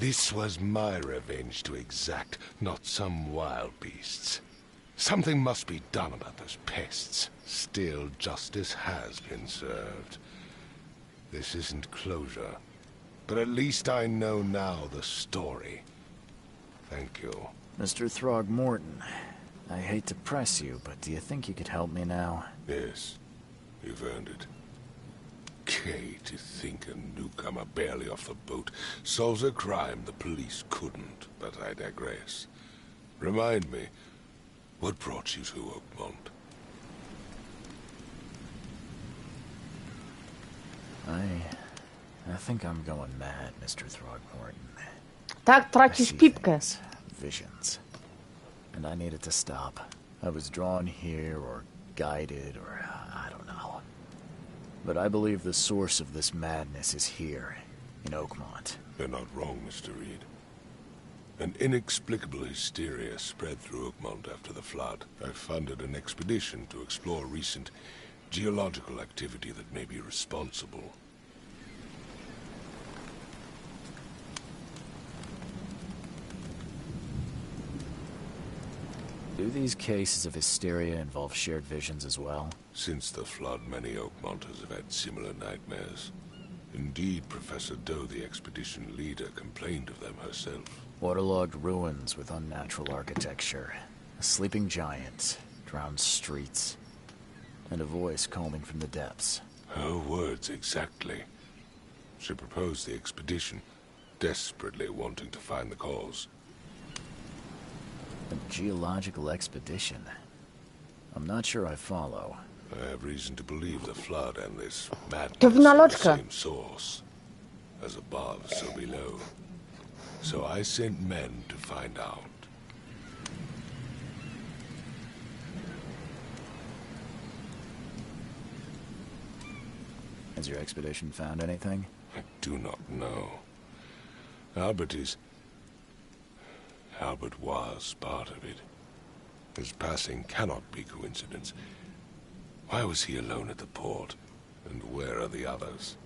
This was my revenge to exact, not some wild beast's. Something must be done about those pests. Still, justice has been served. This isn't closure, but at least I know now the story. Thank you. Mr. Throgmorton, I hate to press you, but do you think you could help me now? Yes, you've earned it. Okay, to think a newcomer barely off the boat solves a crime the police couldn't, but I digress. Remind me, what brought you to Oakmont? I think I'm going mad, Mr. Throgmorton. Tak, tracisz pipkę. Visions. And I needed to stop. I was drawn here, or guided, or I don't know. But I believe the source of this madness is here, in Oakmont. You're not wrong, Mr. Reed. An inexplicable hysteria spread through Oakmont after the flood. I funded an expedition to explore recent geological activity that may be responsible. Do these cases of hysteria involve shared visions as well? Since the flood, many Oakmonters have had similar nightmares. Indeed, Professor Doe, the expedition leader, complained of them herself. Waterlogged ruins with unnatural architecture, a sleeping giant, drowned streets, and a voice calling from the depths. Her words exactly. She proposed the expedition, desperately wanting to find the cause. A geological expedition? I'm not sure I follow. I have reason to believe the flood and this madness are the same source. As above, so below. So I sent men to find out. Has your expedition found anything? I do not know. Albert was part of it. His passing cannot be coincidence. Why was he alone at the port? And where are the others?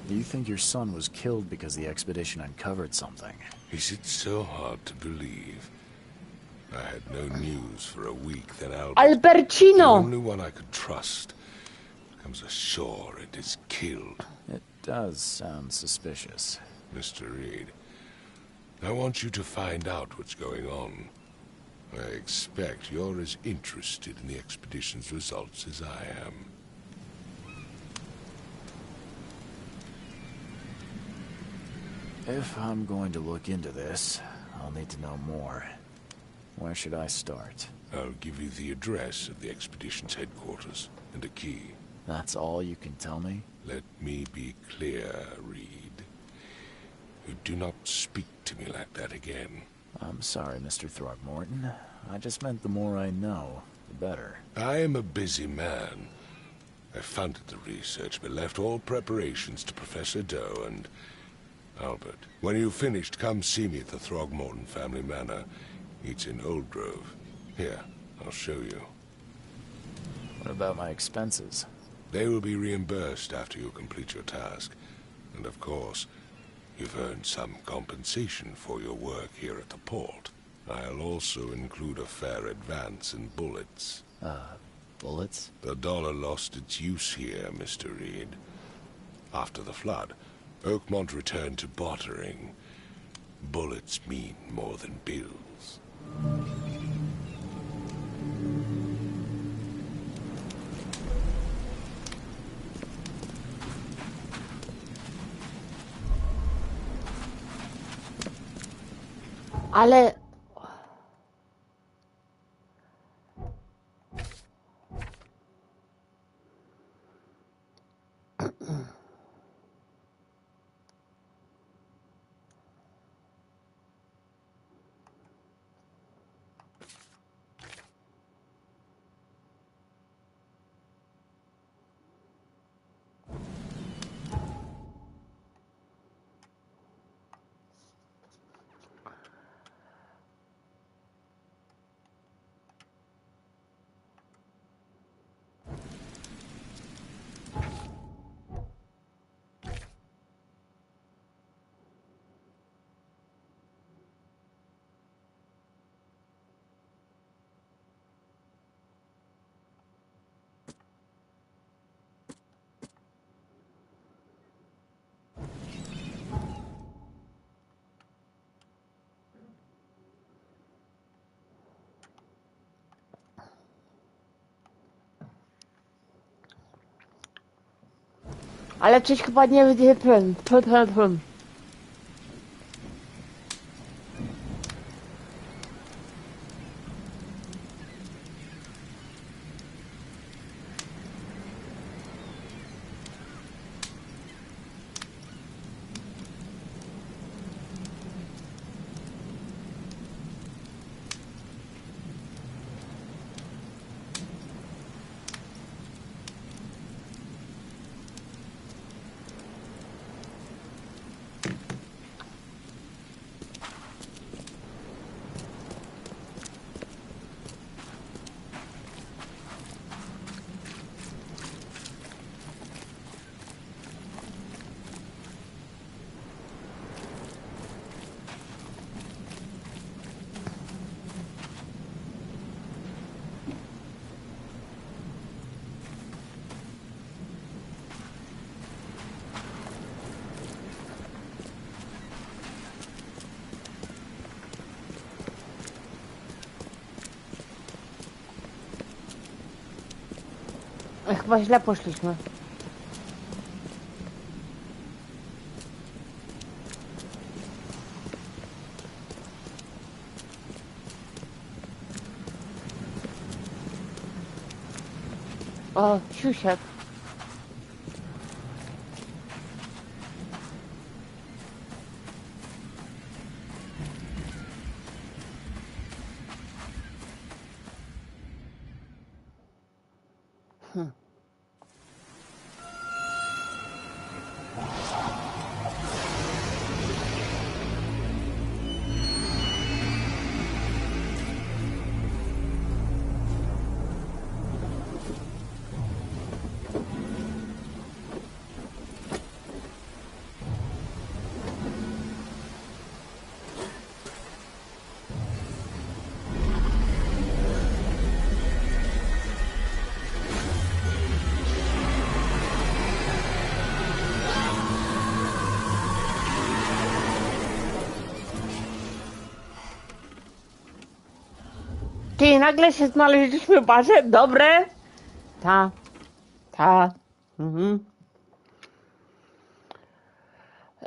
Do you think your son was killed because the expedition uncovered something? Is it so hard to believe? I had no news for a week, then Albert, the Albercino! only one I could trust, comes ashore and is killed. It does sound suspicious. Mr. Reed, I want you to find out what's going on. I expect you're as interested in the expedition's results as I am. If I'm going to look into this, I'll need to know more. Where should I start? I'll give you the address of the expedition's headquarters and a key. That's all you can tell me? Let me be clear, Reed. You do not speak to me like that again. I'm sorry, Mr. Throgmorton. I just meant the more I know, the better. I am a busy man. I funded the research, but left all preparations to Professor Doe and Albert. When you've finished, come see me at the Throgmorton family manor. It's in Old Grove. Here, I'll show you. What about my expenses? They will be reimbursed after you complete your task. And of course, you've earned some compensation for your work here at the port. I'll also include a fair advance in bullets. Bullets? The dollar lost its use here, Mr. Reed. After the flood, Oakmont returned to bartering. Bullets mean more than bills. Ale... Ale coś chyba nie będzie prym. Chyba źle poszliśmy. O, siusiak. Ty, nagle się znaleźliśmy w barze, dobre? Ta.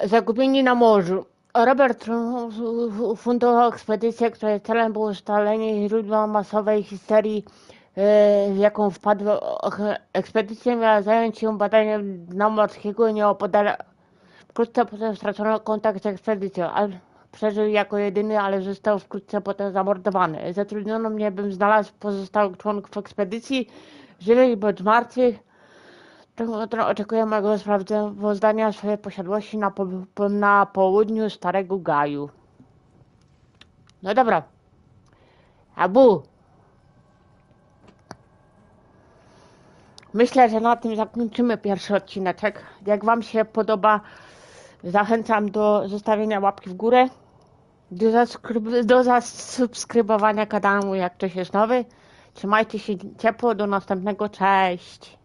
Zagubieni na morzu. Robert fundował ekspedycję, której celem było ustalenie źródła masowej histerii, w jaką wpadł. Ekspedycja miała zająć się badaniem dna morskiego nieopodal. Wkrótce potem stracono kontakt z ekspedycją. Przeżył jako jedyny, ale został wkrótce potem zamordowany. Zatrudniono mnie, bym znalazł pozostałych członków ekspedycji, żywych bądź martwych. Oczekuję mojego sprawozdania swojej posiadłości na południu Starego Gaju. No dobra. Abu. Myślę, że na tym zakończymy pierwszy odcineczek. Jak wam się podoba, zachęcam do zostawienia łapki w górę, do zasubskrybowania kanału, jak ktoś jest nowy. Trzymajcie się ciepło, do następnego, cześć!